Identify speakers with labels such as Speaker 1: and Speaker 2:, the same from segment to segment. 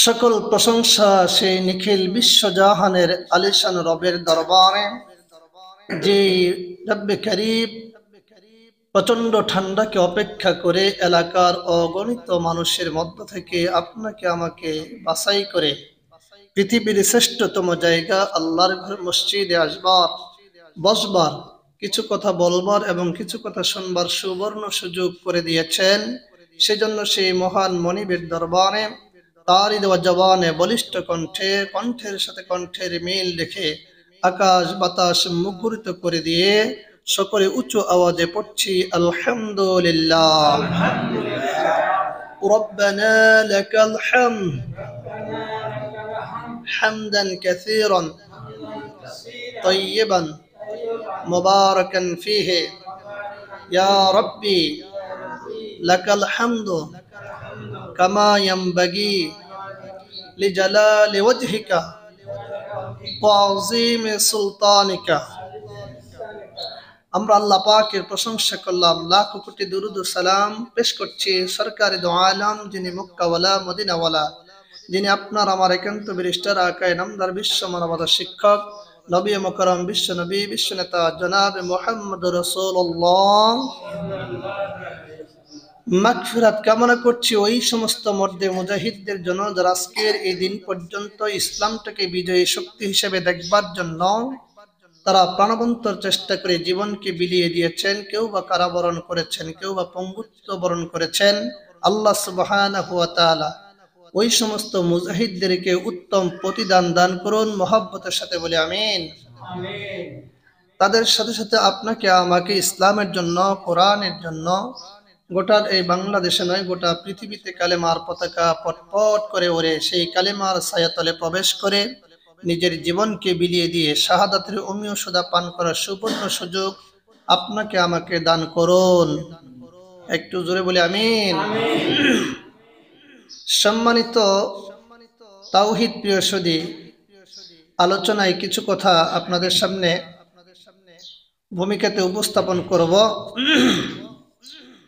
Speaker 1: সকল প্রশংসা সেই নিখিল বিশ্বজাহানের আলিশান রবের দরবারে, যে রব্বে করিম প্রচন্ড ঠান্ডাকে অপেক্ষা করে এলাকার অগণিত মানুষের মধ্য থেকে আপনাকে আমাকে বাছাই করে পৃথিবীর শ্রেষ্ঠতম জায়গা আল্লাহর ঘর মসজিদে আসবার, বসবার, কিছু কথা বলবার এবং কিছু কথা শুনবার সুবর্ণ সুযোগ করে দিয়েছেন। সেজন্য সেই মহান মনিবের দরবারে তারই দেওয়া জবানে বলিষ্ঠ কণ্ঠের সাথে কণ্ঠের মিল রেখে আকাশ বাতাস মুখরিত করে দিয়ে সকলে উঁচু আওয়াজে পড়ছি আলহামদুলিল্লাহ। রব্বানা লাকাল হামদ হামদান কাসীরান طيبا مباركا فيه يا ربي لك الحمد كما ينبغي لجلال وجهك وعظيم سلطانك। আমরা আল্লাহ পাকের প্রশংসা করলাম, লাখ কোটি দুরুদ ও সালাম পেশ করছি সরকারে দো আলম, যিনি মক্কাওয়ালা মদিনাওয়ালা, যিনি আপনার আমার একান্ত ব্যারিস্টার আকায়ে নামদার বিশ্ব মানবতার শিক্ষক নবী মুকররম বিশ্ব নবী বিশ্ব নেতা জনাব মুহাম্মদুর রাসূলুল্লাহ। মাগফিরাত কামনা করছি ওই সমস্ত মর্দে মুজাহিদদের জন্য যারা আজকের এই দিন পর্যন্ত ইসলামটাকে বিজয়ী শক্তি হিসেবে দেখবার জন্য তারা প্রাণবন্তর চেষ্টা করে জীবনকে বিলিয়ে দিয়েছেন। কেউ বা কারাবরণ করেছেন, কেউ বা পঙ্গুত্ব বরণ করেছেন। আল্লাহ সুবহানাহু ওয়া তাআলা ওই সমস্ত মুজাহিদদেরকে উত্তম প্রতিদান দান করুন, মহব্বতের সাথে বলে আমিন। তাদের সাথে সাথে আপনাকে আমাকে ইসলামের জন্য, কোরআনের জন্য গোটা এই বাংলাদেশে নয় গোটা পৃথিবীতে কালেমার পতাকা পটপট করে ওড়ে সেই কালেমার ছায়াতলে প্রবেশ করে নিজের জীবনকে বিলিয়ে দিয়ে শাহাদাতের অমীয় সুধা পান করার সুবর্ণ সুযোগ আপনাকে আমাকে দান করুন। একটু জোরে বলে আমিন। সম্মানিত তাওহীদ প্রিয় সুধী, আলোচনায় কিছু কথা আপনাদের সামনে ভূমিকাতে উপস্থাপন করব।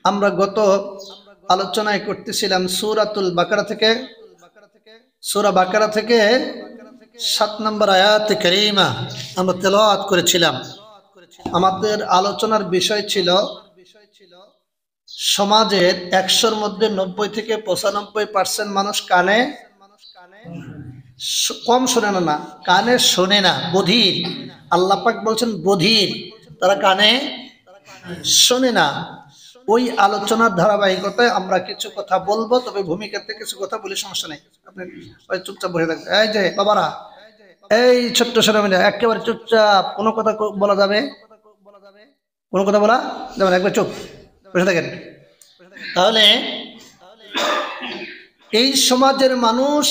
Speaker 1: আমরা গত আলোচনায় করতেছিলাম সূরাতুল বাকারা থেকে, সূরা বাকারা থেকে 7 নম্বর আয়াত কারীমা আমরা তেলাওয়াত করেছিলাম। আমাদের আলোচনার বিষয় ছিল সমাজের 100-র মধ্যে 90 থেকে 95% মানুষ কানে কম শোনে না, কানে শোনে না, বধির। আল্লাহ পাক বলছেন বধির, তারা কানে শোনে না। ওই আলোচনার ধারাবাহিকতায় আমরা কিছু কথা বলবো, তবে ভূমিকাতে কিছু কথা বলে সমস্যা নেই, আপনি চুপচাপ বসে থাকবেন। এই যে বাবারা, এই ছোট্ট ছেলেমেয়েরা একেবারে চুপচাপ, কোনো কথা বলা যাবে, কোনো কথা বলা যাবে না, একবার চুপ বসে থাকেন। তাহলে এই সমাজের মানুষ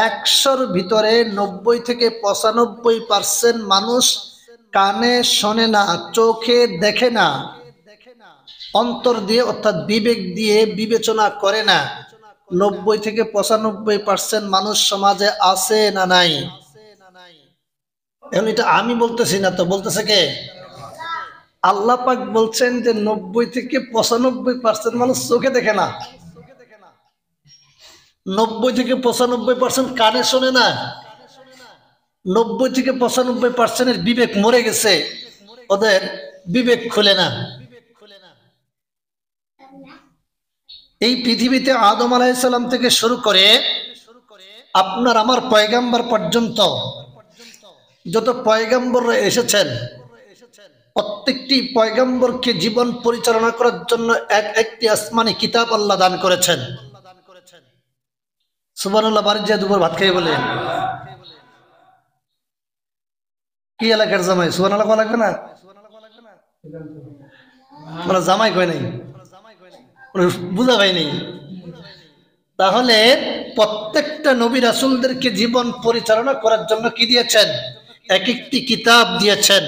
Speaker 1: 100-র ভিতরে 90 থেকে 95% মানুষ কানে শোনে না, চোখে দেখে না, অন্তর দিয়ে অর্থাৎ বিবেক দিয়ে বিবেচনা করে না। 90 থেকে 95% মানুষ সমাজে আছে না নাই? এখন এটা আমি বলতেছি না তো, বলতেছে কে? আল্লাহ পাক বলছেন যে 90 থেকে 95% মানুষ চোখে দেখে না, 90 থেকে 95% কানে শোনে না, 90 থেকে 95%-এর বিবেক মরে গেছে, ওদের বিবেক খুলে না। এই পৃথিবীতে আদম আলাইহিস সালাম থেকে শুরু করে আপনার আমার পয়গাম্বর পর্যন্ত যত পয়গাম্বররা এসেছেন, প্রত্যেকটি পয়গাম্বরকে জীবন পরিচালনা করার জন্য একটি আসমানি কিতাব আল্লাহ দান করেছেন। সুবহানাল্লাহ। বাড়ির যে দুপুর ভাত খেয়ে বলে কি এলাকার জামাই সুবহানাল্লাহ কওয়া লাগবে না? মানে জামাই কয় নাই, বুঝা ভাই নেই। তাহলে প্রত্যেকটা নবী রাসূলদেরকে জীবন পরিচালনা করার জন্য কি দিয়েছেন? এক একটি কিতাব দিয়েছেন।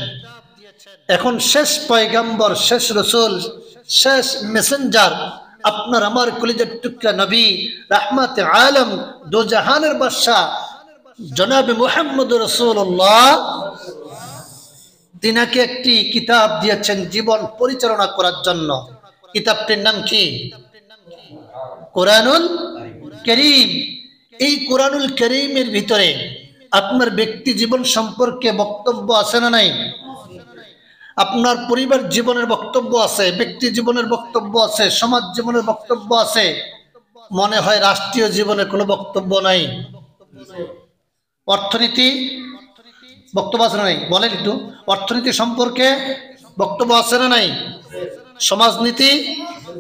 Speaker 1: এখন শেষ পয়গাম্বর, শেষ রাসূল, শেষ মেসেঞ্জার, আপনার আমার কলিজার টুকরা নবী, রাহমাতে আলম, দো জাহানের বাদশা জনাবে মুহাম্মদুর রাসূলুল্লাহ, তিনাকে একটি কিতাব দিয়েছেন জীবন পরিচালনা করার জন্য। কিতাবটির নাম কি? কোরআনুল কারীম। এই কোরআনুল কারীমের ভিতরে আপনার ব্যক্তি জীবন সম্পর্কে বক্তব্য আছে না নাই? আপনার পরিবার জীবনের বক্তব্য আছে, ব্যক্তি জীবনের বক্তব্য আছে, সমাজ জীবনের বক্তব্য আছে। মনে হয় রাষ্ট্রীয় জীবনে কোনো বক্তব্য নাই। অর্থনীতি বক্তব্য আছে না নাই? বলেন একটু, অর্থনীতি সম্পর্কে বক্তব্য আছে না নাই? সমাজনীতি,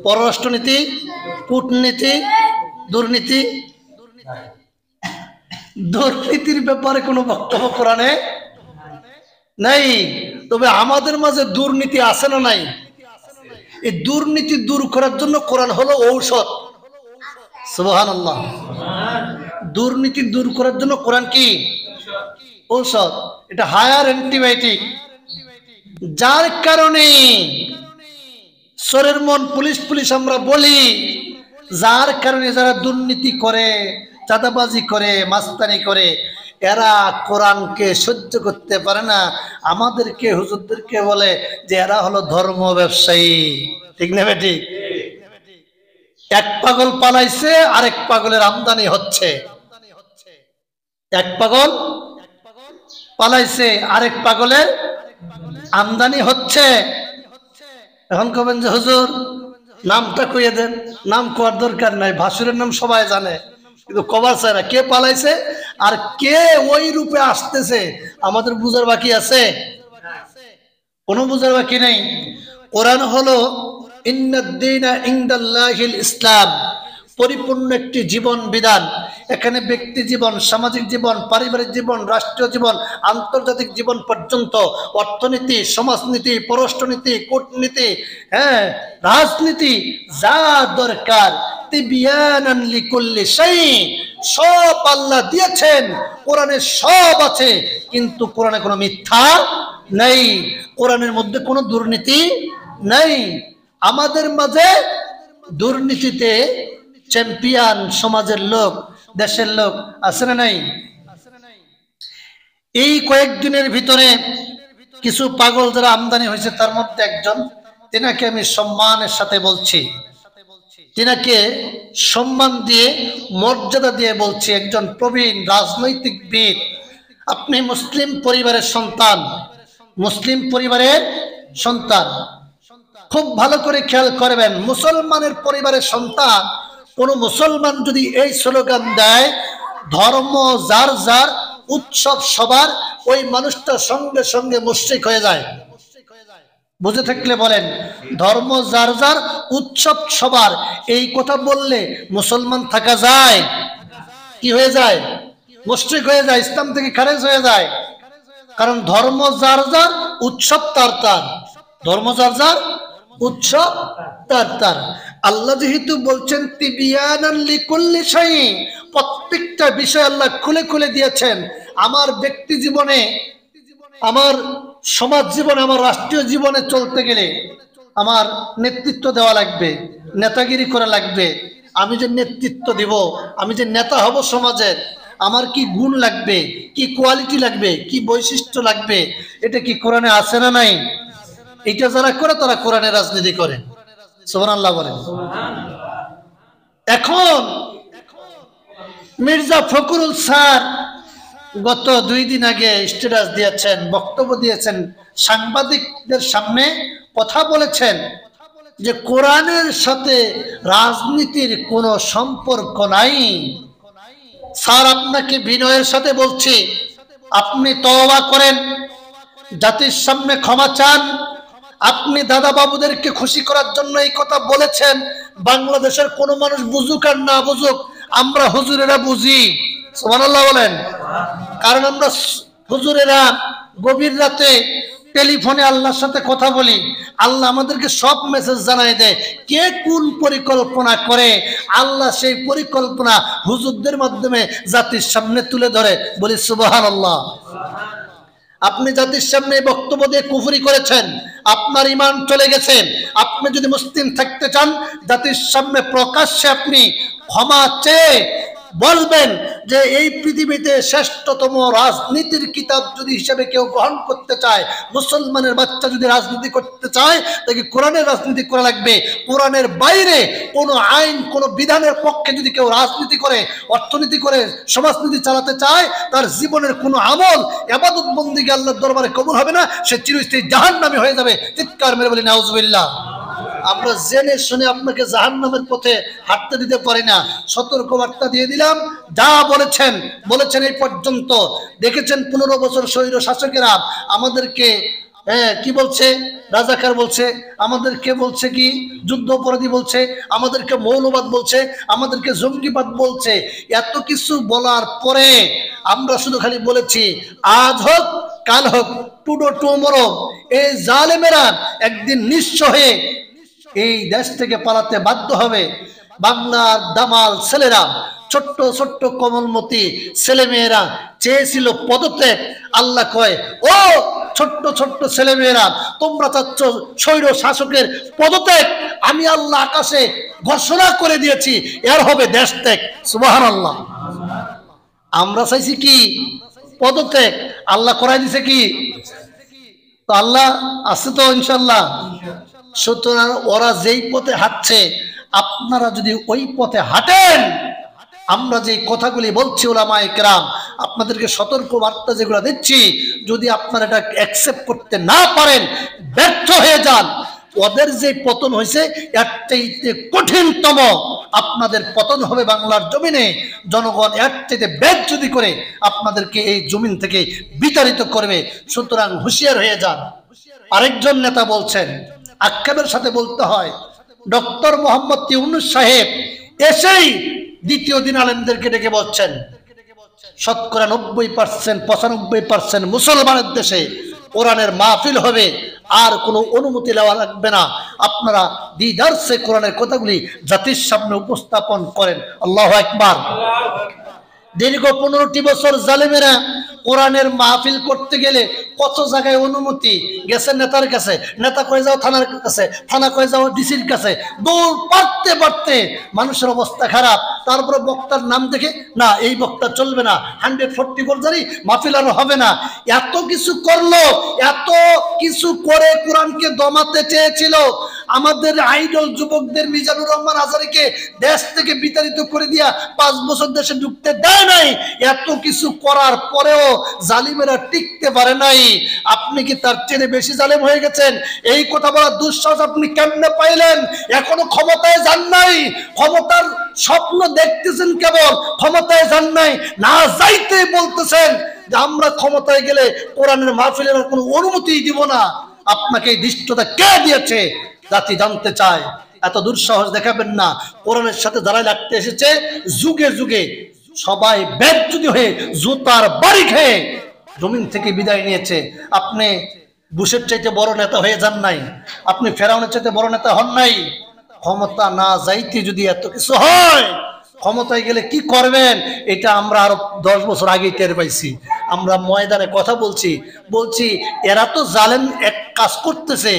Speaker 1: পররাষ্ট্রনীতি, কূটনীতি, দুর্নীতি, দুর্নীতির ব্যাপারে কোনো বক্তব্য কোরআনে নাই। তবে আমাদের মাঝে দুর্নীতি আছে না নাই? এই দুর্নীতি দূর করার জন্য কোরআন হলো ঔষধ। সুবহানাল্লাহ। দুর্নীতি দূর করার জন্য কোরআন কি? ঔষধ। এটা হায়ার অ্যান্টিবায়োটিক। যার কারণে চোরের মন পুলিশ পুলিশ আমরা বলি, যার কারণে যারা দুর্নীতি করে, চাঁদাবাজি করে, মাস্তানি করে, এরা কোরআনকে সহ্য করতে পারে না। আমাদেরকে, হুজুরদেরকে বলে যে এরা হলো ধর্ম ব্যবসায়ী। ঠিক না বেঠিক? এক পাগল পালাইছে, আরেক পাগলের আমদানি হচ্ছে। এক পাগল পালাইছে, আরেক পাগলের আমদানি হচ্ছে। এখন কবেন যে হুজুর নামটা কইয়ে দেন। নাম কোয়ার দরকার নাই, ভাসুরের নাম সবাই জানে, কিন্তু কবার চায় না কে পালাইছে আর কে ওই রূপে আসতেছে। আমাদের বুঝার বাকি আছে? কোনো বুঝার বাকি নেই। কোরআন হলো ইন্নাদ-দীনা ইনদাল্লাহিল ইসলাম, পরিপূর্ণ একটি জীবন বিধান। এখানে ব্যক্তি জীবন, সামাজিক জীবন, পারিবারিক জীবন, রাষ্ট্রীয় জীবন, আন্তর্জাতিক জীবন পর্যন্ত, অর্থনীতি, সমাজনীতি, পররাষ্ট্রনীতি, কূটনীতি, রাজনীতি, যা দরকার তিবিয়ানান লিকুল্লি শাই, সব আল্লাহ দিয়েছেন। কোরআনে সব আছে, কিন্তু কোরআনে কোনো মিথ্যা নেই, কোরআনের মধ্যে কোনো দুর্নীতি নেই। আমাদের মাঝে দুর্নীতিতে চ্যাম্পিয়ন সমাজের লোক, দেশের লোক আছে না নাই? এই কয়েকদিনের ভিতরে কিছু পাগল যারা আমদানি হয়েছে, তার মধ্যে একজন, তেনাকে আমি সম্মানের সাথে বলছি, তেনাকে সম্মান দিয়ে, মর্যাদা দিয়ে বলছি, একজন প্রবীণ রাজনৈতিকবিদ। আপনি মুসলিম পরিবারের সন্তান, মুসলিম পরিবারের সন্তান, খুব ভালো করে খেয়াল করবেন। মুসলমানের পরিবারের সন্তান কোন মুসলমান যদি এই স্লোগান দেয়, ধর্ম যার যার, উৎসব সবার, ওই মানুষটা সঙ্গে সঙ্গে মুশরিক হয়ে যায়। বুঝে থাকলে বলেন, ধর্ম যার যার, উৎসব সবার, এই কথা বললে মুসলমান থাকা যায়? কি হয়ে যায়? মুশরিক হয়ে যায়, ইসলাম থেকে খারেজ হয়ে যায়। কারণ ধর্ম যার যার, উৎসব তার তার। ধর্ম যার যার, উৎসব তার তার। আল্লাহ যেহেতু বলছেন তিবিয়ানান লিকুল্লি শাই, প্রত্যেকটা বিষয় আল্লাহ খুলে খুলে দিয়েছেন। আমার ব্যক্তি জীবনে, আমার সমাজ জীবনে, আমার রাষ্ট্রীয় জীবনে চলতে গেলে আমার নেতৃত্ব দেওয়া লাগবে, নেতাগিরি করা লাগবে। আমি যে নেতৃত্ব দিব, আমি যে নেতা হব সমাজের, আমার কি গুণ লাগবে, কি কোয়ালিটি লাগবে, কি বৈশিষ্ট্য লাগবে, এটা কি কোরআনে আছে না নাই? এটা যারা করে তারা কোরআনে রাজনীতি করে। সুবহানাল্লাহ বলেন। এখন মির্জা ফখরুল স্যার গত 2 দিন আগে স্ট্যাটাস দিয়েছেন, বক্তব্য দিয়েছেন, সাংবাদিকদের সামনে কথা বলেছেন যে কোরআনের সাথে রাজনীতির কোনো সম্পর্ক নাই। স্যার, আপনাকে বিনয়ের সাথে বলছি, আপনি তওবা করেন, জাতির সামনে ক্ষমা চান। আপনি দাদা বাবুদেরকে খুশি করার জন্য এই কথা বলেছেন। বাংলাদেশের কোন মানুষ বুঝুক আর না বুঝুক, আমরা হুজুরেরা বুঝি। সুবহানাল্লাহ বলেন। কারণ আমরা হুজুরেরা গভীর রাতে টেলিফোনে আল্লাহর সাথে কথা বলি, আল্লাহ আমাদেরকে সব মেসেজ জানাই দেয়। কে কোন পরিকল্পনা করে, আল্লাহ সেই পরিকল্পনা হুজুরদের মাধ্যমে জাতির সামনে তুলে ধরে। বলি সুবহানাল্লাহ। আপনি জাতির সামনে বক্তব্য দিয়ে কুফরি করেছেন, আপনার ঈমান চলে গেছে। আপনি যদি মুসলিম থাকতে চান, জাতির সামনে প্রকাশ্যে আপনি ক্ষমা চেয়ে বলবেন যে এই পৃথিবীতে শ্রেষ্ঠতম রাজনীতির কিতাব যদি হিসেবে কেউ গ্রহণ করতে চায়, মুসলমানের বাচ্চা যদি রাজনীতি করতে চায়, তাকে কোরআনের রাজনীতি করা লাগবে। কোরআনের বাইরে কোনো আইন, কোনো বিধানের পক্ষে যদি কেউ রাজনীতি করে, অর্থনীতি করে, সমাজনীতি চালাতে চায়, তার জীবনের কোনো আমল, ইবাদত বন্দেগী আল্লাহর দরবারে কবুল হবে না, সে চিরস্থায়ী জাহান্নামী হয়ে যাবে। চিৎকার মেরে বলি নাউজুবিল্লাহ। আমরা জেনে শুনে আপনাকে জাহান্নামের পথে হাঁটতে দিতে পারি না। সতর্ক বার্তা দিয়ে দিলাম। যা বলেছেন এই পর্যন্ত দেখেছেন 15 বছর স্বৈর শাসকেরা আমাদেরকে কি বলছে, রাজাকার বলছে, আমাদেরকে বলছে কি যুদ্ধ অপরাধী বলছে, আমাদেরকে মৌলবাদ বলছে, আমাদেরকে জঙ্গিবাদ বলছে। এত কিছু বলার পরে আমরা শুধু খালি বলেছি আজ হোক কাল হোক, টুডো টুমরো, এই জালেমেরা একদিন নিঃস্ব হয়ে এই দেশ থেকে পালাতে বাধ্য হবে। বাংলার দামাল ছেলেরা, ছোট্ট ছোট্ট কোমলমতি ছেলেমেয়েরা চেয়েছিল পদত্যাগ। আল্লাহ কয়, ও ছোট্ট ছোট্ট ছেলেমেয়েরা, তোমরা চাচ্ছ স্বৈর শাসকের পদত্যাগ, আমি আল্লাহ আকাশে ঘোষণা করে দিয়েছি এর হবে দেশ ত্যাগ। সুবহানাল্লাহ। আমরা চাইছি কি পদত্যাগ, আল্লাহ করাই দিছে কি? তো আল্লাহ আছে তো ইনশাল্লাহ। সুতরাং ওরা যেই পথে হাঁটছে, আপনারা যদি ওই পথে হাঁটেন, আমরা যে কথাগুলি বলছি ওলামায়ে কেরাম, আপনাদেরকে সতর্ক বার্তা যেগুলো দিচ্ছি, যদি আপনারা এটা অ্যাকসেপ্ট করতে না পারেন, ব্যর্থ হয়ে যান, ওদের যে পতন হয়েছে এর চাইতে কঠিনতম আপনাদের পতন হবে বাংলার জমিনে। জনগণ এর চাইতে বেজ্জতি করে আপনাদেরকে এই জমিন থেকে বিতাড়িত করবে। সুতরাং হুঁশিয়ার হয়ে যান। আরেকজন নেতা বলছেন, আক্ষেপের সাথে বলতে হয়, ডক্টর মোহাম্মদ ইউনূস সাহেব এসেই দ্বিতীয় দিন আলেমদেরকে ডেকে বলছেন, শতকরা 90% 95% মুসলমানের দেশে কোরআনের মাহফিল হবে, আর কোনো অনুমতি নেওয়া লাগবে না, আপনারা দিদারসে কোরআনের কথাগুলি জাতির সামনে উপস্থাপন করেন। আল্লাহু আকবার। দীর্ঘ 15টি বছর জালেমেরা কোরআনের মাহফিল করতে গেলে কত জায়গায় অনুমতি গেছে নেতার কাছে, নেতা কয়ে যাও থানার কাছে, থানা কয়ে যাও ডিসির কাছে, দৌড় পারতে পারতে মানুষের অবস্থা খারাপ। তারপরে বক্তার নাম দেখে, না এই বক্তা চলবে না, 144 জারি মাহফিল আর হবে না। এত কিছু করলো, এত কিছু করে কোরআনকে দমাতে চেয়েছিল। আমাদের আইডল যুবকদের মিজানুর রহমান আজারীকে দেশ থেকে বিতাড়িত করে দিয়া 5 বছর দেশে ঢুকতে দেয় নাই। এত কিছু করার পরেও জালিমেরা টিকতে পারে নাই। আপনি কি তার চেয়ে বেশি জালেম হয়ে গেছেন? এই কথা বলার দুঃসাহস আপনি কেমনে পাইলেন? এখনো ক্ষমতায় যান নাই, ক্ষমতার স্বপ্ন দেখতেছেন, কেবল ক্ষমতায় যান নাই, না যাইতে বলতেছেন যে আমরা ক্ষমতায় গেলে কোরআনের মাহফিলের কোনো অনুমতি দিব না। আপনাকে এই দৃষ্টতা কে দিয়েছে? জাতি জানতে চায়। এত দুঃসাহস দেখাবেন না। কোরআনের সাথে যারা লাগতে এসেছে, যুগে যুগে সবাই বেজ্জতি হয়ে জুতার বাড়ি খেয়ে জমিন থেকে বিদায় নিয়েছে। আপনি বুশের চাইতে বড় নেতা হয়ে যান নাই, আপনি ফেরাউনের চাইতে বড় নেতা হন নাই। ক্ষমতা না যাইতে যদি এত কিছু হয়, ক্ষমতায় গেলে কি করবেন এটা আমরা আরো 10 বছর আগেই টের পাইছি। আমরা ময়দানে কথা বলছি এরা তো জালেম এক কাজ করতেছে,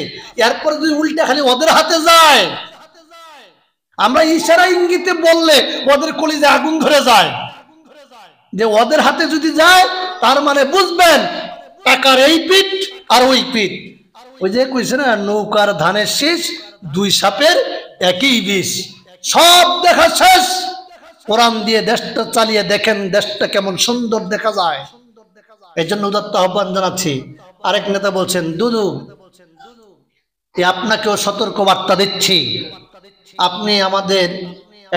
Speaker 1: এরপরে যদি উল্টা খালি ওদের হাতে যায়, আমরা ইশারা ইঙ্গিতে বললে ওদের কলিজে আগুন ধরে যায়, যে ওদের হাতে যদি যায় তার মানে বুঝবেন টাকার এই পিঠ আর ওই পিঠ। ওই যে কইছে না, নৌকার ধানের শীষ, 2 সাপের একই বিষ। সব দেখা শেষ। কোরআন দিয়ে দেশটা চালিয়ে দেখেন, দেশটা কেমন সুন্দর দেখা যায়। এই জন্য উদাত্ত আহ্বান জানাচ্ছি। আরেক নেতা বলছেন, দুদু আপনাকেও সতর্ক বার্তা দিচ্ছি, আপনি আমাদের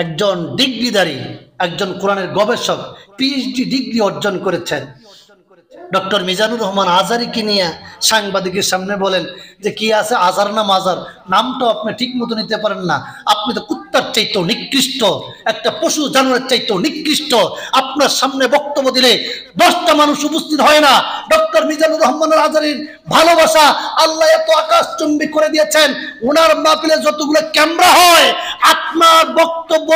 Speaker 1: একজন ডিগ্রিধারী, একজন কোরআনের গবেষক, পিএইচডি ডিগ্রি অর্জন করেছেন। ডক্টর মিজানুর রহমান আজারীকে নিয়ে সাংবাদিকের সামনে বলেন যে কি আছে আজার না মাজার, নামটাও আপনি ঠিক মতো নিতে পারেন না। আপনি তো কুত্তার চাইতেও নিকৃষ্ট, একটা পশু জানোয়ারের চাইতেও নিকৃষ্ট। আপনার সামনে বক্তব্য দিলে 10টা মানুষ উপস্থিত হয় না। ডক্টর মিজানুর রহমান আজারীর ভালোবাসা আল্লাহ এত আকাশচুম্বী করে দিয়েছেন, ওনার মাহফিলে যতগুলো ক্যামেরা হয়, আপনার বক্তব্য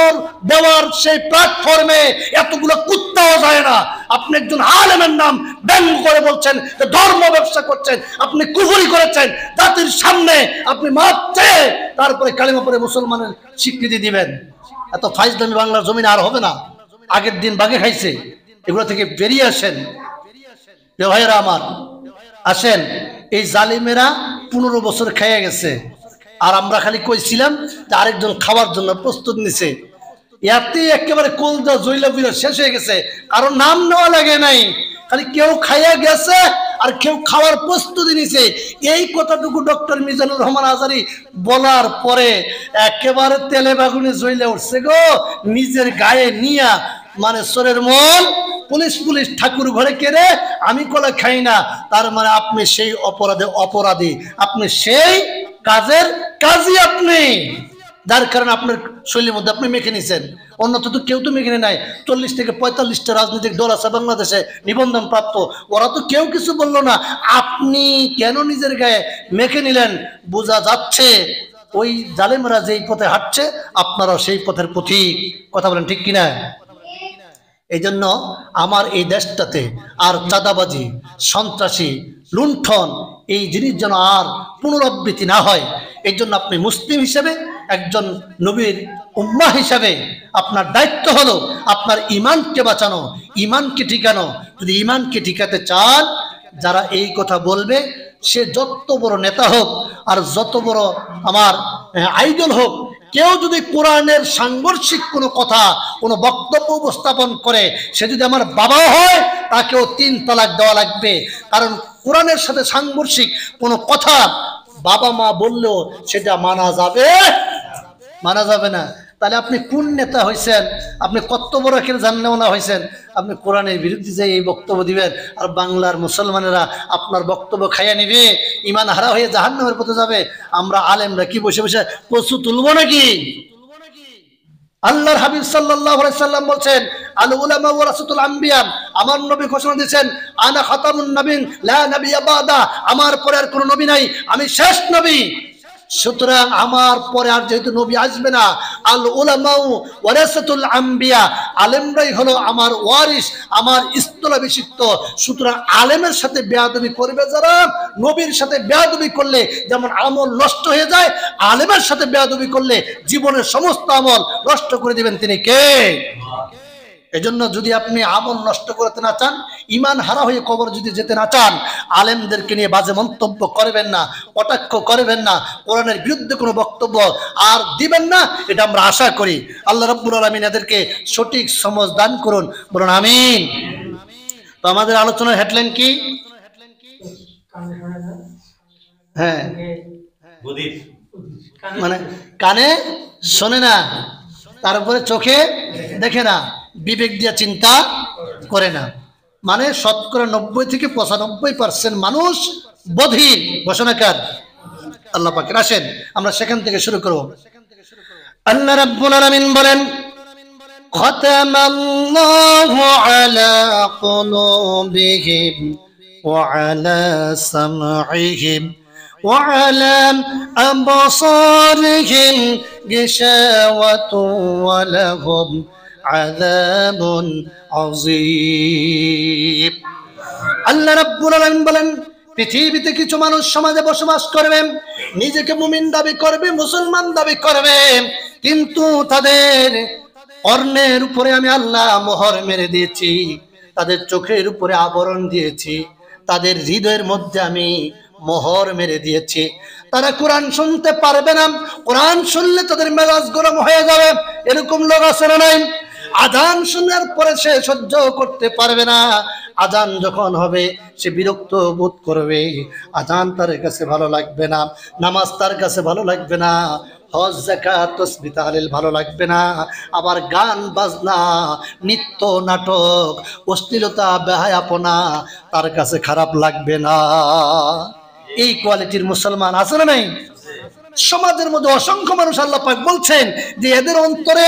Speaker 1: দেওয়ার সেই প্ল্যাটফর্মে এতগুলো কুত্তাও যায় না। আপনি একজন আলেমের নাম ব্যঙ্গ করে বলছেন যে ধর্ম ব্যবসা করছেন, আপনি কুফরি করেছেন, জাতির সামনে আপনি মাপ চেয়ে তারপরে কালিমা পড়ে মুসলমানের স্বীকৃতি দিবেন। এত ফাইজলামি বাংলার জমিনে আর হবে না। আগের দিন বাগে খাইছে, এগুলো থেকে বেরিয়ে আসেন ভাইয়েরা আমার। আসেন, এই জালিমেরা 15 বছর খেয়ে গেছে, আর আমরা খালি কইছিলাম যে আরেকজন খাওয়ার জন্য প্রস্তুত নিছে। এতে একেবারে কলজা জইলা বিরা শেষ হয়ে গেছে, কারণ নাম নেওয়া লাগে নাই, খালি কেউ খাইয়া গেছে আর কেউ খাওয়ার প্রস্তুতি নিছে। এই কথাটুকু ডক্টর মিজানুর রহমান আজারি বলার পরে একেবারে তেলে বাগুনে জ্বলে উঠছে গো, নিজের গায়ে নিয়া। মানে সোরের মন পুলিশ পুলিশ ঠাকুর ঘরে কেড়ে আমি কলা খাই না, তার মানে আপনি সেই অপরাধী, আপনি সেই কাজের কাজী, আপনি যার কারণে আপনার শৈলীর মধ্যে আপনি মেখে নিছেন। অন্যত তো কেউ তো মেখে নাই। 40 থেকে 45টা রাজনৈতিক দল আছে বাংলাদেশে নিবন্ধন প্রাপ্ত, ওরা তো কেউ কিছু বললো না। আপনি কেন নিজের গায়ে মেখে নিলেন? বোঝা যাচ্ছে ওই জালেমরা যেই পথে হাঁটছে আপনারাও সেই পথের পথিক। কথা বলেন ঠিক কিনা? এই জন্য আমার এই দেশটাতে আর চাঁদাবাজি, সন্ত্রাসী, লুণ্ঠন এই জিনিস যেন আর পুনরাবৃত্তি না হয়, এই জন্য আপনি মুসলিম হিসেবে, একজন নবীর উম্মাহ হিসাবে আপনার দায়িত্ব হলো আপনার ইমানকে বাঁচানো, ইমানকে ঠিকানো। যদি ইমানকে ঠিকাতে চান, যারা এই কথা বলবে সে যত বড় নেতা হোক আর যত বড় আমার আইডল হোক, কেউ যদি কোরআনের সাংঘর্ষিক কোনো কথা, কোনো বক্তব্য উপস্থাপন করে, সে যদি আমার বাবা হয় তাকেও 3 তালাক দেওয়া লাগবে। কারণ কোরআনের সাথে সাংঘর্ষিক কোনো কথা বাবা মা বললেও সেটা মানা যাবে না। তাহলে আপনি কোন নেতা হয়েছেন? আপনি কত বড় খেলে জানলেও না হয়েছেন, আপনি কোরআনের বিরুদ্ধে যে এই বক্তব্য দিবেন আর বাংলার মুসলমানেরা আপনার বক্তব্য খাইয়া নিবে, ইমান হারা হয়ে জাহান্নামের পথে যাবে। আমরা আলেমরা কি বসে বসে কচু তুলবো নাকি? আল্লাহর হাবিব সাল্লাল্লাহু আলাইহি সাল্লাম বলছেন, আল উলামা ওয়ারাসাতুল আম্বিয়া, আমার নবী ঘোষণা দিয়েছেন, আনা খাতামুন নবীন লা নবিয়্যা বাদা, আমার পরে আর কোনো নবী নাই, আমি শেষ নবী। সুতরাং আমার পরে আর যেহেতু নবী আসবে না, আল উলামা ওয়ারাসাতুল আম্বিয়া, আলেমরাই হলো আমার ওয়ারিস, আমার স্থলাভিষিক্ত। সুতরাং আলেমের সাথে বেয়াদবি করবে যারা, নবীর সাথে বেয়াদবি করলে যেমন আমল নষ্ট হয়ে যায়, আলেমের সাথে বেয়াদবি করলে জীবনের সমস্ত আমল নষ্ট করে দিবেন তিনি কে? এজন্য যদি আপনি আমল নষ্ট করতে না চান, ইমান হারা হয়ে কবর যদি যেতে না চান, আলেমদেরকে নিয়ে বাজে মন্তব্য করবেন না, কটাক্ষ করবেন না, কোরআনের বিরুদ্ধে কোনো বক্তব্য আর দিবেন না, এটা আমরা আশা করি। আল্লাহ রাব্বুল আলামিন এদেরকে সঠিক সমঝ দান করুন, বলুন আমিন। তো আমাদের আলোচনার হেডলাইন কি? হ্যাঁ, মানে কানে শোনে না, তারপরে চোখে দেখে না, বিবেক দিয়ে চিন্তা করে না। মানে শতকরা 90 থেকে 95% মানুষ বধির। ঘোষণাকার আল্লাহ পাকের। আসেন আমরা সেখান থেকে শুরু করব। আল্লাহ রাব্বুল আলামিন বলেন, খাতামাল্লাহু আলা কুলুবিহিম ওয়া আলা সামঈহিম ওয়া আলা আবসারিহিম গিশাওয়াতুন ওয়া লাহুম আযাবুন আযীম। আল্লাহ রাব্বুল আলামিন বলেন, পৃথিবীতে কিছু মানুষ সমাজে বসবাস করবে, নিজেকে মুমিন দাবি করবে, মুসলমান দাবি করবে, কিন্তু তাদের কর্ণের উপরে আমি আল্লাহ মোহর মেরে দিয়েছি, তাদের চোখের উপরে আবরণ দিয়েছি, তাদের হৃদয়ের মধ্যে আমি মোহর মেরে দিয়েছি। তারা কোরআন শুনতে পারবে না, কোরআন শুনলে তাদের মেজাজ গরম হয়ে যাবে। এরকম লোক আছে না নাই? আজান শোনার পরে সে সহ্য করতে পারবে না, আজান যখন হবে সে বিরক্ত বোধ করবে, আজান তার কাছে ভালো লাগবে না, নামাজ তার কাছে ভালো লাগবে না, হজ যাকাত তাসবিহ তাহলিল ভালো লাগবে না, আবার গান বাজনা, নৃত্য নাটক, অশ্লীলতা, বেহায়াপনা তার কাছে খারাপ লাগবে না। এই কোয়ালিটির মুসলমান আছে না নাই? সমাজের মধ্যে অসংখ্য মানুষ আল্লাহ পাক বলছেন যে এদের অন্তরে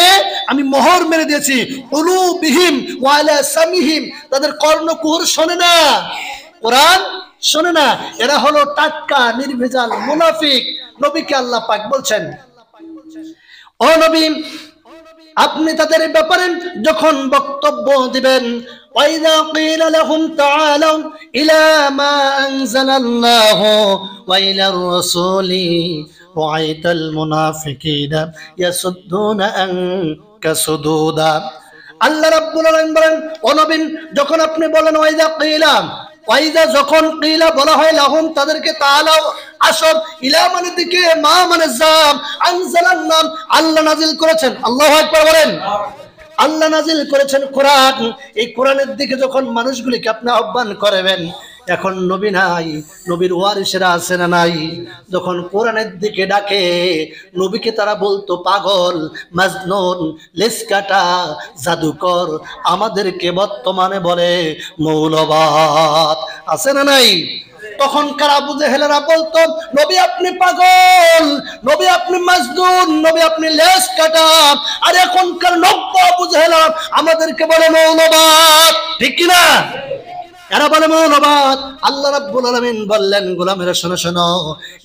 Speaker 1: আমি মোহর মেরে দিয়েছি, কুলুবিহিম ওয়া আলা সামিহিম, তাদের কর্ণকুহর শোনে না, কোরআন শোনে না। এরা হলো টাটকা নির্ভেজাল মুনাফিক। নবীকে আল্লাহ পাক বলছেন, ও নবী, আপনি তাদের ব্যাপারে যখন বক্তব্য দিবেন, ওয়াইযা ক্বিলা লাহুম তাআলাউ ইলা মা আনজালাল্লাহু ওয়া ইলার রাসূলি রাআইতাল মুনাফিকিনা ইয়াসুদ্দুনা আনকা সুদুদা। আল্লাহ রাব্বুল আলামিন বলেন, ও নবী, যখন আপনি বলেন ওয়াইদা যখন কিলা বলা হয় লাহুম তাদেরকে, তাআলাও আসো, ইলা মানে দিকে, মা মানে যাম, আনজালান নাম আল্লাহ নাজিল করেছেন। আল্লাহু আকবার বলেন। আল্লাহ নাজিল করেছেন কোরআন। এই কোরআনের দিকে যখন মানুষগুলিকে আপনি আহ্বান করবেন, এখন নবী নাই, নবীর ওয়ারিসেরা আছে না নাই? যখন কোরআনের দিকে ডাকে, নবীকে তারা বলতো পাগল, মাজনুন, লেসকাটা, জাদুকর। আমাদেরকে বর্তমানে বলে মৌলবাদ। আছে না নাই? তখনকার আবু জেহেলেরা বলতো নবী আপনি পাগল, নবী আপনি মাজনুন, নবী আপনি লেস কাটা। আর এখনকার নব্য আবু জেহেলরা আমাদেরকে বলে মৌলবাদ। ঠিক কি না? এরা বলে মৌলবাদ। আল্লাহ রাব্বুল আলামিন বললেন, গোলামেরা শোনো শোনো,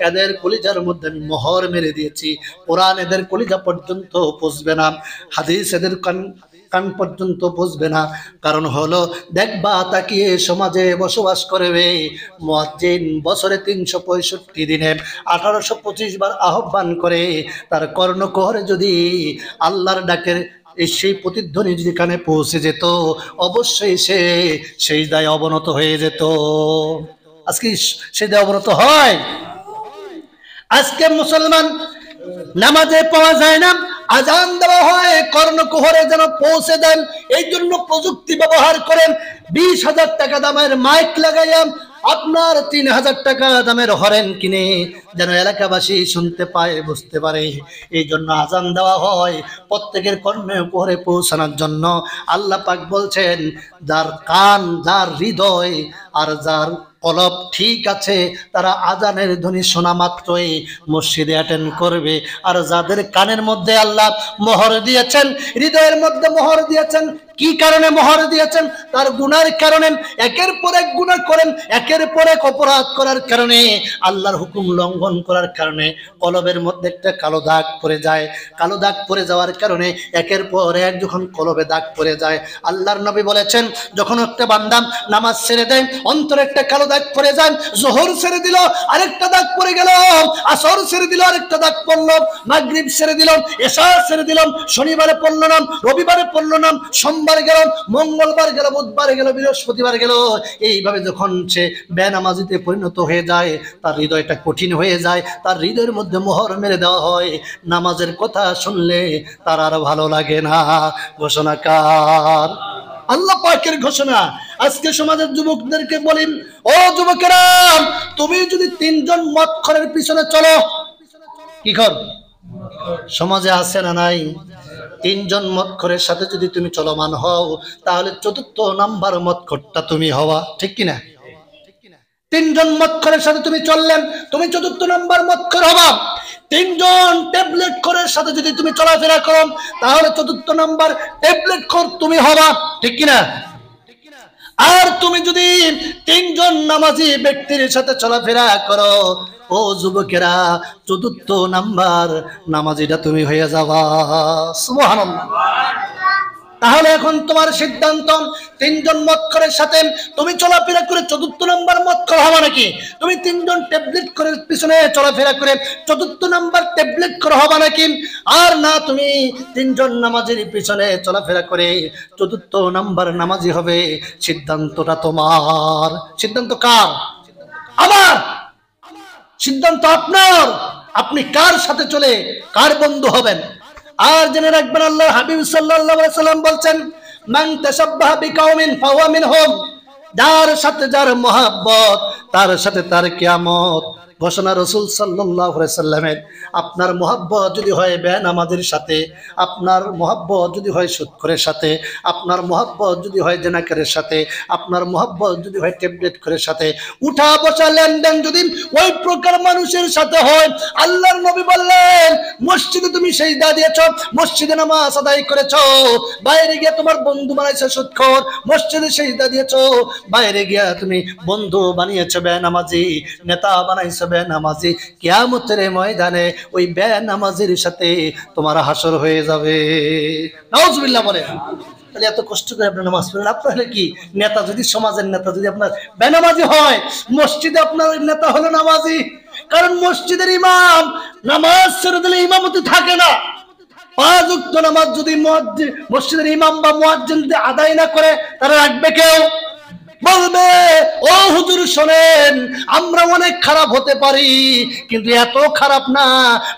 Speaker 1: এদের কলিজার মধ্যে আমি মোহর মেরে দিয়েছি। কোরআন এদের কলিজা পর্যন্ত পৌঁছবে না, হাদিস এদের কান পর্যন্ত পৌঁছবে না। কারণ হলো, দেখবা তাকিয়ে সমাজে বসবাস করবে মুয়াজ্জিন বছরে 365 দিনে 1825 বার আহ্বান করে, তার কর্ণকুহরে যদি আল্লাহর ডাকের সেই প্রতিধ্বনি যদি কানে পৌঁছে যেত, অবশ্যই সে সেজদায় অবনত হয়ে যেত। আজকে সেজদায় অবনত হয়? আজকে মুসলমান নামাজে পাওয়া যায় না, আজান দেওয়া হয় কর্ণকুহরে যেন পৌঁছে দেন, এই জন্য প্রযুক্তি ব্যবহার করেন। 20,000 টাকা দামের মাইক লাগাইয়া আপনার 3,000 টাকা দামের হরেন কিনে যেন এলাকাবাসী শুনতে পায়, বুঝতে পারে। এই জন্য আজান দেওয়া হয় প্রত্যেকের কর্ণকুহরে পৌঁছানোর জন্য। আল্লাহ পাক বলছেন, যার কান, যার হৃদয় আর যার কলব ঠিক আছে, তারা আজানের ধ্বনি শোনা মাত্রই মসজিদে অ্যাটেন্ড করবে। আর যাদের কানের মধ্যে আল্লাহ মোহর দিয়েছেন, হৃদয়ের মধ্যে মোহর দিয়েছেন, কি কারণে মোহর দিয়েছেন? তার গুনার কারণে। একের পর এক গুনাহ করেন, একের পর এক অপরাধ করার কারণে, আল্লাহর হুকুম লঙ্ঘন করার কারণে কলবের মধ্যে একটা কালো দাগ পড়ে যায়। কালো দাগ পড়ে যাওয়ার কারণে একের পর এক যখন কলবে দাগ পড়ে যায়, আল্লাহর নবী বলেছেন, যখন একটা বান্দা নামাজ ছেড়ে দেয়, অন্তরে একটা কালো দাগ পড়ে যায়। যোহর ছেড়ে দিল, আরেকটা দাগ পড়ে গেল। আসর ছেড়ে দিল, আরেকটা দাগ পড়লো। মাগরিব ছেড়ে দিল, এশা ছেড়ে দিলাম, শনিবারে পড়লো না, রবিবারে পড়লো না, সোমবার গেল, মঙ্গলবার গেল, বুধবার গেল, বৃহস্পতিবার গেল। এইভাবে যখন সে বেনামাজিতে পরিণত হয়ে যায়, তার হৃদয়টা কঠিন হয়ে যায়, তার হৃদয়ের মধ্যে মোহর মেরে দেওয়া হয়। নামাজের কথা শুনলে তার আর ভালো লাগে না। ঘোষণাকার আল্লাহ পাকের ঘোষণা। আজকে সমাজের যুবকদেরকে বলেন, ও যুবকেরা, তুমি যদি 3 জন মদখোরের পিছনে চলো, কি কর? সমাজে আছে না নাই? 3 জন মদখোরের সাথে যদি তুমি চলমান হও, তাহলে 4র্থ নাম্বার মদখোরটা তুমি হওয়া। ঠিক কিনা? 3 জন মদখোরের সাথে তুমি চললেন, তুমি 4র্থ নাম্বার মদখোর হবা। 3 জন ট্যাবলেট খোরের সাথে যদি তুমি চলাফেরা করো, তাহলে 4র্থ নাম্বার ট্যাবলেট খোর তুমি হবা। ঠিক কিনা? আর তুমি যদি 3 জন নামাজি ব্যক্তির সাথে চলাফেরা করো, ও যুবকেরা, 4র্থ নাম্বার নামাজিটা তুমি হয়ে যাবা। সুবহানাল্লাহ। তাহলে এখন তোমার সিদ্ধান্ত, 3 জন মদখোরের সাথে তুমি চলাফেরা করে 4র্থ নাম্বার মদখোর হবা নাকি? তুমি 3 জন ট্যাবলেট খোরের পিছনে চলাফেরা করে 4র্থ নাম্বার ট্যাবলেট খোর হবা নাকি? আর না, তুমি 3 জন নামাজের পিছনে চলাফেরা করে 4র্থ নাম্বার নামাজি হবে। সিদ্ধান্তটা তোমার। সিদ্ধান্ত কার? আমার। সিদ্ধান্ত আপনার। আপনি কার সাথে চলে কার বন্ধু হবেন। আর জেনে রাখবেন, আল্লাহ হাবিব সাল্লাল্লাহু আলাইহি সাল্লাম বলছেন, মান তাশাব্বাহা বিকাউমিন ফাহুয়া মিনহুম। যার সাথে যার মহব্বত, তার সাথে তার কিয়ামত। ঘোষণা রাসূল সাল্লাল্লাহু আলাইহি সাল্লামের। আপনার মহব্বত যদি হয় বেনামাজের সাথে, আপনার মহব্বত যদি হয় সুদখোরের সাথে, আপনার মহব্বত যদি হয় জেনাকারের সাথে, আপনার মহব্বত যদি হয় ট্যাবলেট খোরের সাথে, উঠা বসা লেনদেন যদি ওই প্রকার মানুষের সাথে হয়, আল্লাহর নবী বললেন, মসজিদে তুমি সিজদা দিয়েছো, মসজিদে নামাজ আদায় করেছো, বাইরে গিয়ে তোমার বন্ধু বানাইছো সুদখোর। মসজিদে সিজদা দিয়েছো, বাইরে গিয়ে তুমি বন্ধু বানিয়েছো বেনামাজি, নেতা বানাইছো বেনামাজি। কিয়ামতের ময়দানে ওই বেনামাজির সাথে তোমার হাসর হয়ে যাবে। নাউজুবিল্লাহ বলে। তাহলে এত কষ্ট করে আপনার নামাজ পড়েন, আপনার কি নেতা যদি সমাজের নেতা যদি আপনার বেনামাজি হয়, মসজিদে আপনার নেতা হলো নামাজি। কারণ মসজিদের ইমাম নামাজ ছেড়ে দিলে ইমামতি থাকে না। পাঁচ ওয়াক্ত নামাজ যদি মসজিদের ইমাম বা মুয়াজ্জিন যদি আদায় না করে, তারা রাখবে কেউ? বলবে ও হুজুর শোনেন, আমরা অনেক খারাপ হতে পারি কিন্তু এত খারাপ না,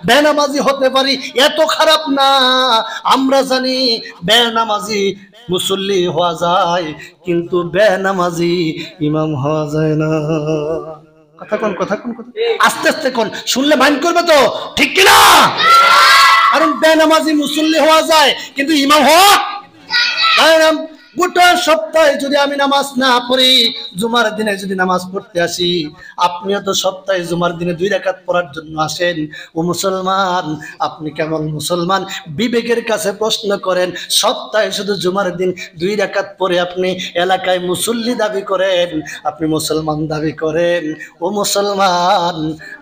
Speaker 1: বেনামাজি হতে পারি এত খারাপ না। আমরা জানি বেনামাজি মুসল্লি হওয়া যায় কিন্তু বেনামাজি ইমাম হওয়া যায় না। কথা কোন আস্তে আস্তে কোন, শুনলে মাইন্ড করবে তো, ঠিক কিনা? কারণ বেনামাজি মুসল্লি হওয়া যায় কিন্তু ইমাম হওয়া যায় না। গোটা সপ্তাহে যদি আমি নামাজ না পড়ি, জুমার দিনে যদি নামাজ পড়তে আসি, আপনিও তো সপ্তাহে জুমার দিনে 2 রাকাত পড়ার জন্য আসেন। ও মুসলমান, আপনি কেমন মুসলমান? বিবেকের কাছে প্রশ্ন করেন। সপ্তাহে শুধু জুমার দিন 2 রাকাত পড়ে আপনি এলাকায় মুসল্লি দাবি করেন, আপনি মুসলমান দাবি করেন। ও মুসলমান,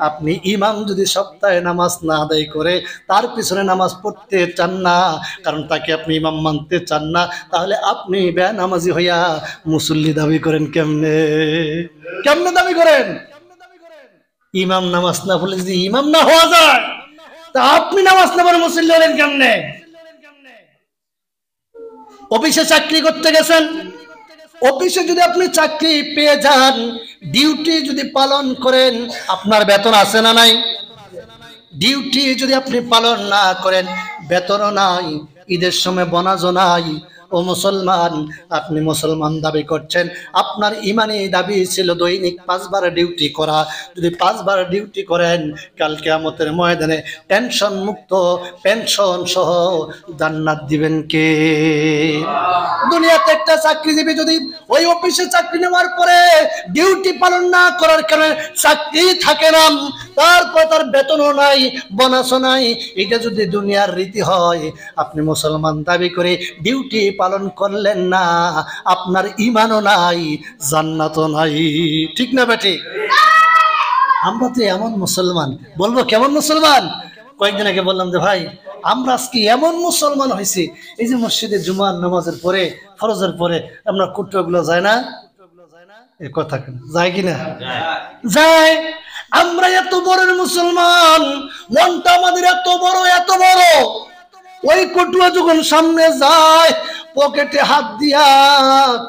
Speaker 1: আপনি ইমাম যদি সপ্তাহে নামাজ না আদায় করে তার পিছনে নামাজ পড়তে চান না, কারণ তাকে আপনি ইমাম মানতে চান না, তাহলে আপনি বেনামাজি হইয়া মুসল্লি দাবি করেন কেমনে দাবি করেন? ইমাম নামাজ না পড়লে যদি ইমাম না হওয়া যায়, তা আপনি নামাজ না পড়ে মুসল্লি হলেন কেমনে? অফিসে চাকরি করতে গেছেন, অফিসে যদি আপনি চাকরি পেয়ে যান, ডিউটি যদি পালন করেন, আপনার বেতন আছে না নাই? ডিউটি যদি আপনি পালন না করেন, বেতনও নাই, ঈদের সময় বোনাসও নাই। ও মুসলমান, আপনি মুসলমান দাবি করছেন, আপনার ইমানি দাবি ছিল দৈনিক 5 বার ডিউটি করা। যদি 5 বার ডিউটি করেন, কাল কিয়ামতের ময়দানে টেনশন মুক্ত পেনশন সহ জান্নাত দিবেন কে? দুনিয়াতে একটা চাকরিজীবী যদি ওই অফিসে চাকরি নেওয়ার পরে ডিউটি পালন না করার কারণে চাকরি থাকে না, তারপর তার বেতনও নাই, বোনাসও নাই, এটা যদি দুনিয়ার রীতি হয়, আপনি মুসলমান দাবি করে ডিউটি পালন করলেন না, আপনার ঈমানও নাই, জান্নাতও নাই। ঠিক না বেটি? আমরা তো এমন মুসলমান, বলবো কেমন মুসলমান? কয়েকদিন আগে বললাম যে ভাই, আমরা আজকে এমন মুসলমান হয়েছি, এই যে মসজিদে জুমার নামাজের পরে, ফরজের পরে আমরা কুট্রগুলো যায় না? এ কথা যায় কিনা? যায়। আমরা এত বড় মুসলমান, মনটা আমাদের এত বড়, ওই কটুয়া যখন সামনে যায়, পকেটে হাত দিয়া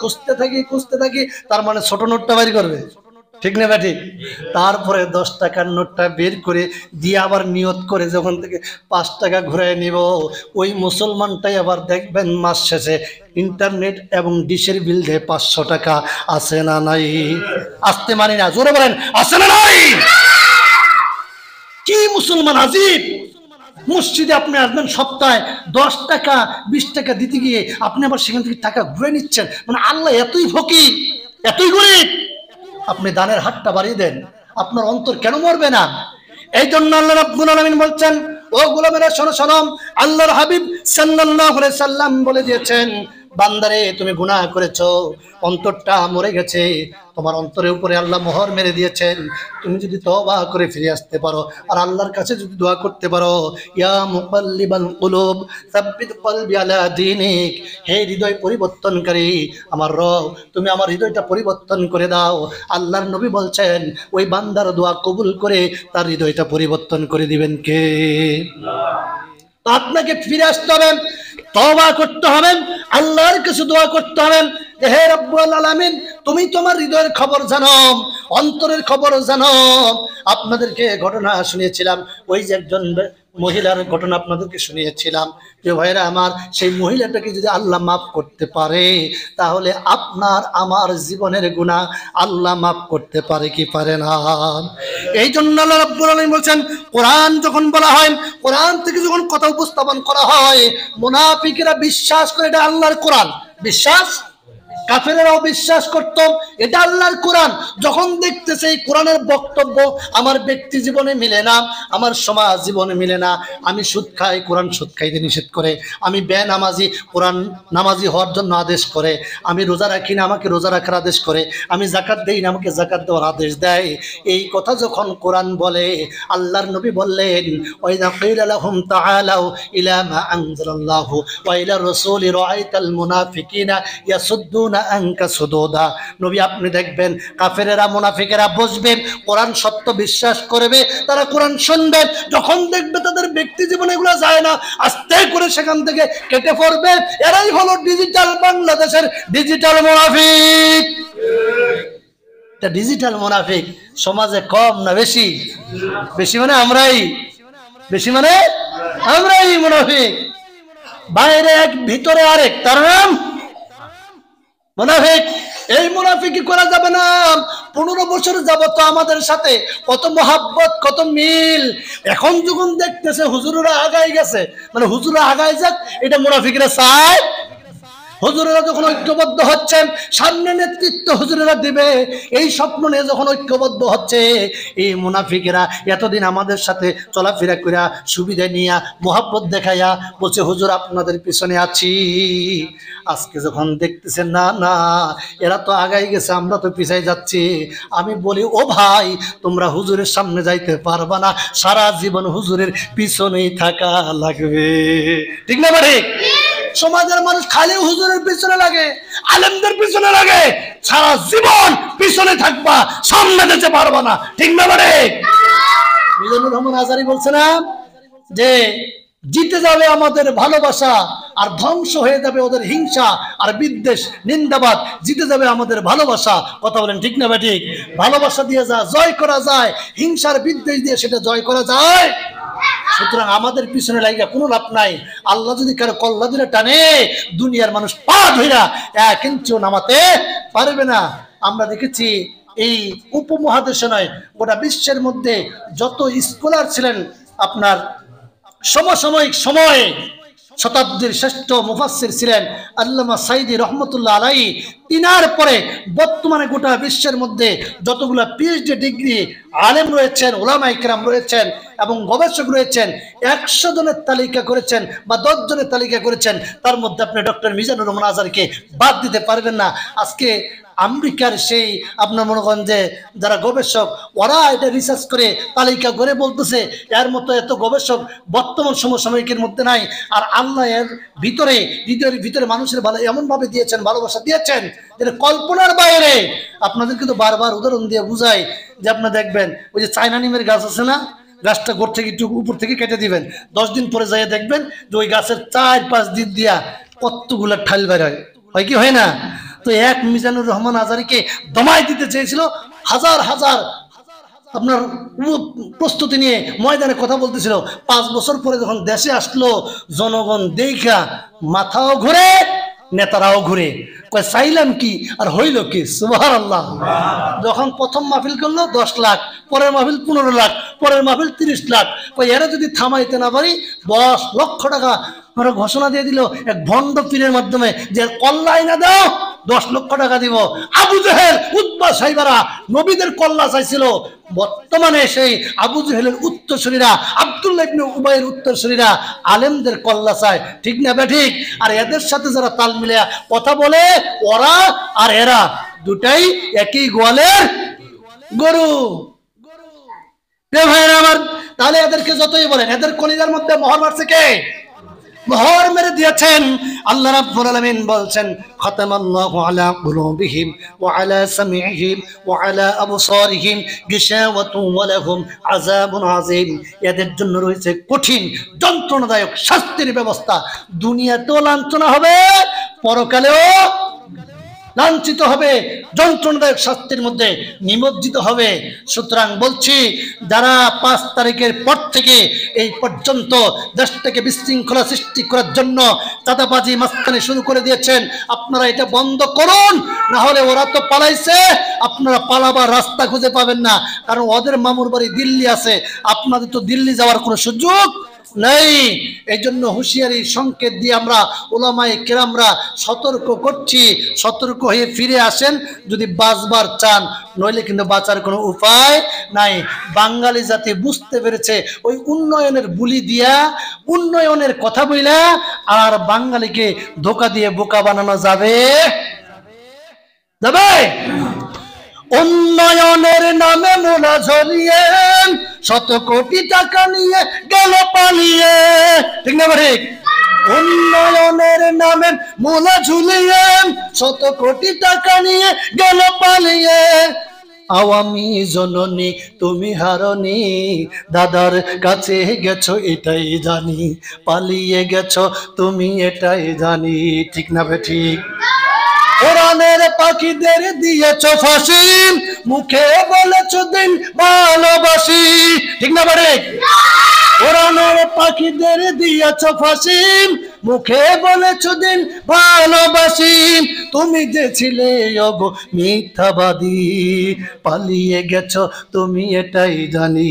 Speaker 1: খুঁজতে থাকি, তার মানে ছোট নোটটা বের করবে, ঠিক না ঠিক? তারপরে 10 টাকার নোটটা বের করে দিয়ে আবার নিয়ত করে যখন থেকে 5 টাকা ঘুরাই নিব, ওই মুসলমানটাই আবার দেখবেন মাস শেষে ইন্টারনেট এবং ডিশের বিল দিয়ে 500 টাকা আছে না নাই? আসতে মানি না, জোরে বলেন আছে না নাই? কি মুসলমান আজীব! মসজিদে আপনি আসবেন, সপ্তাহে 10 টাকা 20 টাকা দিতে গিয়ে আপনি আবার সেখান থেকে টাকা ঘুরে নিচ্ছেন। মানে আল্লাহ এতই ফকির, এতই গরিব, আপনি দানের হাতটা বাড়িয়ে দেন, আপনার অন্তর কেন মরবে না? এই জন্য আল্লাহ রাব্বুল আলামিন বলছেন, ও গোলামেরা শোনো, আল্লাহর হাবিব সাল্লাল্লাহু আলাইহি সাল্লাম বলে দিয়েছেন, বান্দারে তুমি গুনাহ করেছো, অন্তরটা মরে গেছে, তোমার অন্তরের উপরে আল্লাহ মোহর মেরে দিয়েছেন। তুমি যদি তওবা করে ফিরে আসতে পারো আর আল্লাহর কাছে যদি দোয়া করতে পারো, ইয়া মুকাল্লিবাল কুলুব সাব্বিত কলবি আলা দীনিক, হে হৃদয় পরিবর্তনকারী আমার রব, তুমি আমার হৃদয়টা পরিবর্তন করে দাও। আল্লাহর নবী বলছেন, ওই বান্দার দোয়া কবুল করে তার হৃদয়টা পরিবর্তন করে দিবেন কে? তো আপনাকে ফিরে আসতে হবে, তওবা করতে হবে, আল্লাহর কাছে দোয়া করতে হবে, হে রব্বুল আলামিন, তুমি তোমার হৃদয়ের খবর জানো, অন্তরের খবর জানো। আপনাদেরকে ঘটনা শুনিয়েছিলাম, ওই যে একজন মহিলার ঘটনা আপনাদেরকে শুনিয়েছিলাম যে ভাইরা আমার, সেই মহিলাটাকে যদি আল্লাহ মাফ করতে পারে, তাহলে আপনার আমার জীবনের গুনাহ আল্লাহ মাফ করতে পারে কি পারে না? এই জন্য আল্লাহ রাব্বুল আলামিন বলছেন, কোরআন যখন বলা হয়, কোরআন থেকে যখন কথা উপস্থাপন করা হয়, মুনাফিকরা বিশ্বাস করে এটা আল্লাহর কোরআন, বিশ্বাস, কাফেরেরাও বিশ্বাস করত এটা আল্লাহর কোরআন। যখন দেখতেছে এই কোরআনের বক্তব্য আমার ব্যক্তি জীবনে মিলে না, আমার সমাজ জীবনে মিলে না, আমি সুদ খাই, কোরআন সুদ খাইতে নিষেধ করে, আমি বেনামাজি, কোরআন নামাজি হওয়ার জন্য আদেশ করে, আমি রোজা রাখি না, আমাকে রোজা রাখার আদেশ করে, আমি যাকাত দেই না, আমাকে যাকাত দেওয়ার আদেশ দেয়, এই কথা যখন কোরআন বলে, আল্লাহর নবী বললেন, ওয়াইযা কিলা লাহুম তাআলাউ ইলা মা আনজালাল্লাহু ওয়া ইলা রাসূলি রাআইতাল মুনাফিকিনা ইয়াসুদ্দু ইয়াসুদ্দুনা আনকা সুদুদা। নবী আপনি দেখবেন কাফেরেরা মুনাফিকেরা বসবেন, কোরআন সত্য বিশ্বাস করবে, তারা কোরআন শুনবে, যখন দেখবে তাদের ব্যক্তি জীবনে এগুলো যায় না, আস্তে করে সেখান থেকে কেটে পড়বে। এরাই হলো ডিজিটাল বাংলাদেশের ডিজিটাল মুনাফিক। এটা ডিজিটাল মুনাফিক সমাজে কম না বেশি? বেশি মানে আমরাই, বেশি মানে আমরাই মুনাফিক। বাইরে এক ভিতরে আরেক, তার নাম মুনাফিক। এই মুনাফিকি করা যাবে না। 15 বছর যাবত আমাদের সাথে কত মহাব্বত, কত মিল। এখন যখন দেখতেছে হুজুররা আগায় গেছে, মানে হুজুররা আগায় যাক, এটা মুনাফিকরা চায়। হুজুরেরা যখন ঐক্যবদ্ধ হচ্ছেন, সামনে নেতৃত্ব হুজুরেরা দিবে, এই স্বপ্ন নিয়ে যখন ঐক্যবদ্ধ হচ্ছে, এই মুনাফিকেরা এতদিন আমাদের সাথে চলাফেরা কইরা সুবিধা নিয়া মোহাব্বত দেখাইয়া বলছে হুজুর আপনাদের পিছনে আছি। আজকে যখন দেখতেছেন না না এরা তো আগাই গেছে, আমরা তো পিছাই যাচ্ছি, আমি বলি ও ভাই তোমরা হুজুরের সামনে যাইতে পারবা না, সারা জীবন হুজুরের পিছনেই থাকা লাগবে। ঠিক না ভাই? সমাজের মানুষ খালি হুজুরের পিছনে লাগে, আলেমদের পিছনে লাগে, সারা জীবন পিছনে থাকবা, সামনে যেতে পারবা না। ঠিক না মানে? মিজানুর রহমান আজারী বলছে না যে জিতে যাবে আমাদের ভালোবাসা আর ধ্বংস হয়ে যাবে ওদের হিংসা আর বিদ্বেষ নিন্দাবাদ, জিতে যাবে আমাদের ভালোবাসা। কথা বলেন ঠিক না ঠিক? ভালোবাসা দিয়ে যা জয় করা যায়, হিংসার বিদ্বেষ দিয়ে সেটা জয় করা যায়। সুতরাং আমাদের পিছনে লাগিয়া কোনো লাভ নাই। আল্লাহ যদি কারো কল্লা ধরে টানে, দুনিয়ার মানুষ পা ধইরা 1 ইঞ্চিও নামাতে পারবে না। আমরা দেখেছি এই উপমহাদেশে নয়, গোটা বিশ্বের মধ্যে যত স্কলার ছিলেন আপনার সমসাময়িক সময়ে শতাব্দীর শ্রেষ্ঠ মুফাসসির ছিলেন আল্লামা সাইদি রহমতুল্লাহ আলাইহি। তিনার পরে বর্তমানে গোটা বিশ্বের মধ্যে যতগুলো পিএইচডি ডিগ্রি আলেম রয়েছেন, ওলামায়ে কেরাম রয়েছেন এবং গবেষক রয়েছেন, 100 জনের তালিকা করেছেন বা 10 জনের তালিকা করেছেন, তার মধ্যে আপনি ডক্টর মিজানুর রহমান আজারীকে বাদ দিতে পারবেন না। আজকে আমেরিকার সেই আপনার মনে করেন যে যারা গবেষক, ওরা এটা রিসার্চ করে তালিকা করে বলতেছে এর মতো এত গবেষক বর্তমান সমসাময়িকের মধ্যে নাই। আর আল্লাহ এর ভিতরে, হৃদয়ের ভিতরে মানুষের ভালো এমনভাবে দিয়েছেন, ভালোবাসা দিয়েছেন যেটা কল্পনার বাইরে। আপনাদের কিন্তু বারবার উদাহরণ দিয়ে বুঝাই যে আপনারা দেখবেন ওই যে চায়না নিমের গাছ আছে না, গাছটা গোড় থেকে একটু উপর থেকে কেটে দিবেন, 10 দিন পরে যাইয়া দেখবেন যে ওই গাছের 4-5 দিক দিয়া কতগুলা ঠাল বের হয় কি হয় না? তো এক মিজানুর রহমান আজারীকে দমাই দিতে চেয়েছিল, হাজার হাজার আপনার প্রস্তুতি নিয়ে ময়দানে কথা বলতেছিল। 5 বছর পরে যখন দেশে আসলো, জনগণ দেখা মাথাও ঘুরে, নেতারাও ঘুরে, কয় চাইলাম কি আর হইল কি। সুবহানাল্লাহ। যখন প্রথম মাহফিল করলো 10 লাখ, পরের মাহফিল 15 লাখ, পরের মাহফিল 30 লাখ। কয় এরা যদি থামাইতে না পারি 10 লক্ষ টাকা ওরা ঘোষণা দিয়ে দিল এক ভণ্ড পীরের মাধ্যমে যে কল্লাই না দাও 10 লক্ষ টাকা দিব। আবু জেহেল, উতবা সাইবারা নবীদের কল্লা চাইছিল, বর্তমানে সেই আবু জেহেলের উত্তরসূরিরা, আব্দুল্লাহ ইবনে উবাইয়ের উত্তরসূরিরা আলেমদের কল্লা চায়। ঠিক না ঠিক? আর এদের সাথে যারা তাল মিলিয়ে কথা বলে, ওরা আর এরা দুটাই একই গোয়ালের গরু। ভাইরা আমার, তাহলে এদেরকে যতই বলেন, এদের কলিজার মধ্যে মোহর মারছে কে? মোহর মেরে দিয়েছেন আল্লাহ রাব্বুল আলামিন। বলছেন খাতামাল্লাহু আলা কুলুবিহিম ওয়া আলা সামিইহিম ওয়া আলা আবসারিহিম গিশাওয়াতুন ওয়া লাহুম আযাবুন আযীম। এদের জন্য রয়েছে কঠিন যন্ত্রণাদায়ক শাস্তির ব্যবস্থা। দুনিয়াতেও লাঞ্ছনা হবে, পরকালেও লাঞ্ছিত হবে, যন্ত্রণাদায়ক শাস্তির মধ্যে নিমজ্জিত হবে। সুতরাং বলছি, যারা 5 তারিখের পর থেকে এই পর্যন্ত দেশটাকে বিশৃঙ্খলা সৃষ্টি করার জন্য চাঁদাবাজি মাস্তানি শুরু করে দিয়েছেন, আপনারা এটা বন্ধ করুন, না হলে ওরা তো পালাইছে, আপনারা পালাবার রাস্তা খুঁজে পাবেন না। কারণ ওদের মামুর বাড়ি দিল্লি আছে, আপনাদের তো দিল্লি যাওয়ার কোনো সুযোগ নেই। এই জন্য হুঁশিয়ারি সংকেত দিয়ে আমরা ওলামায়ে কেরামরা সতর্ক করছি, সতর্ক হয়ে ফিরে আসেন যদি বাঁচবার চান, নইলে কিন্তু বাঁচার কোনো উপায় নাই। বাঙালি জাতি বুঝতে পেরেছে ওই উন্নয়নের বুলি দিয়া, উন্নয়নের কথা বইলা আর বাঙালিকে ধোকা দিয়ে বোকা বানানো যাবে যাবে? উন্নয়নের নামে মোলা ঝরিয়ে 100 কোটি টাকা নিয়ে গেল পালিয়ে। ঠিক না ঠিক? উন্নয়নের নামে মূলা ঝুলিয়ে শত কোটি টাকা নিয়ে গেল পালিয়ে। আওয়ামী জননী তুমি হারনি, দাদার কাছে গেছো এটাই জানি, পালিয়ে গেছো তুমি এটাই জানি। ঠিক না বেঠিক? কোরআনের পাখিদের দিয়েছ ফাঁসি, মুখে বলেছ দিন ভালোবাসি। ঠিক না বেঠিক? কোরআনের পাখিদের দিয়েছ ফাঁসি, মুখে বলেছ দিন ভালোবাসি। তুমি যে ছিলে ওগো মিথ্যাবাদী, পালিয়ে গেছো তুমি এটাই জানি,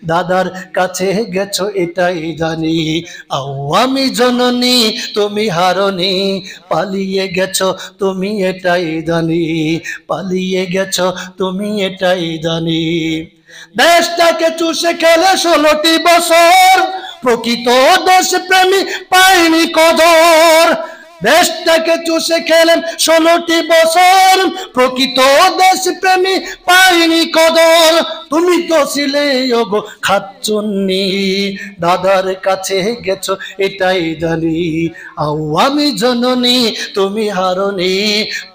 Speaker 1: দাদার কাছে গেছো এটাই জানি। আওয়ামী জননী তুমি হারনি, পালিয়ে গেছো তুমি এটাই জানি, পালিয়ে গেছো তুমি এটাই জানি। দেশটাকে চুষে খেলে 16টি বছর, প্রকৃত দেশপ্রেমী পায়নি কদর। দেশটাকে চুষে খেলেন 16টি বছর, প্রকৃত দেশপ্রেমী পায়নি কদর। তুমি তো ছিলে ওগো খাচ্চুন্নি, দাদার কাছে গেছো এটাই জানি। আওয়ামী জননী তুমি হারনি,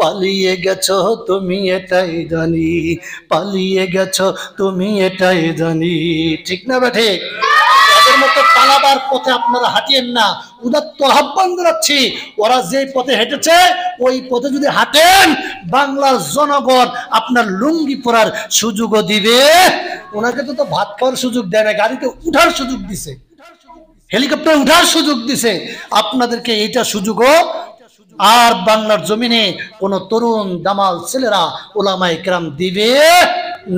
Speaker 1: পালিয়ে গেছো তুমি এটাই জানি, পালিয়ে গেছো তুমি এটাই জানি। ঠিক না বেঠে? এদের মতো পালাবার পথে আপনারা হাঁটিয়েন না। উদাত্ত আহ্বান জানাচ্ছি, ওরা যে পথে হেঁটেছে ওই পথে যদি হাঁটেন, বাংলার জনগণ আপনার লুঙ্গি পরার সুযোগও দিবে। ওনাকে তো ভাত খাওয়ার সুযোগ দেয় না, গাড়িতে উঠার সুযোগ দিছে, হেলিকপ্টারে উঠার সুযোগ দিছে, আপনাদেরকে এইটা সুযোগও আর বাংলার জমিনে কোন তরুণ দামাল ছেলেরা ওলামায়ে কেরাম দিবে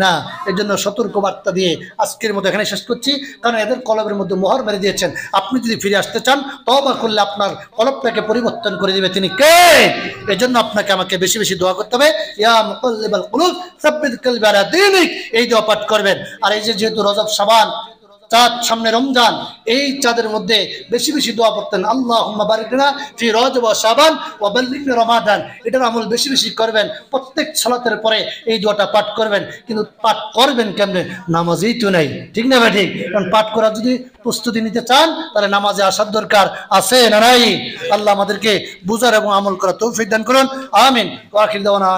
Speaker 1: না। এর জন্য সতর্ক বার্তা দিয়ে আজকের মতো এখানে শেষ করছি, কারণ এদের কলবের মধ্যে মোহর মেরে দিয়েছেন। আপনি যদি ফিরে আসতে চান, তওবা করলে আপনার কলবটাকে পরিবর্তন করে দিবে তিনি কে। এর জন্য আপনাকে আমাকে বেশি বেশি দোয়া করতে হবে। ইয়া মুকাল্লিবাল কুলুব সাব্বিত কলবি আলা দীনিক, এই দোয়া পাঠ করবেন। আর এই যে যেহেতু রজব শাবান চাঁদ, সামনে রমজান, এই চাঁদের মধ্যে বেশি বেশি দোয়া করতেন, আল্লাহুম্মা বারিক লানা ফি রজব ওয়া শাবান ওয়া বাল্লিগনা রমাদান। এটার আমল বেশি বেশি করবেন। প্রত্যেক সালাতের পরে এই দোয়াটা পাঠ করবেন। কিন্তু পাঠ করবেন কেমনে? নামাজেই তো নাই। ঠিক না ভাই? ঠিক। কারণ পাঠ করার যদি প্রস্তুতি নিতে চান, তাহলে নামাজে আসার দরকার আছে না নাই? আল্লাহ আমাদেরকে বুঝার এবং আমল করার তৌফিক দান করুন। আমিন। ওয়া আখির দাওয়ানা।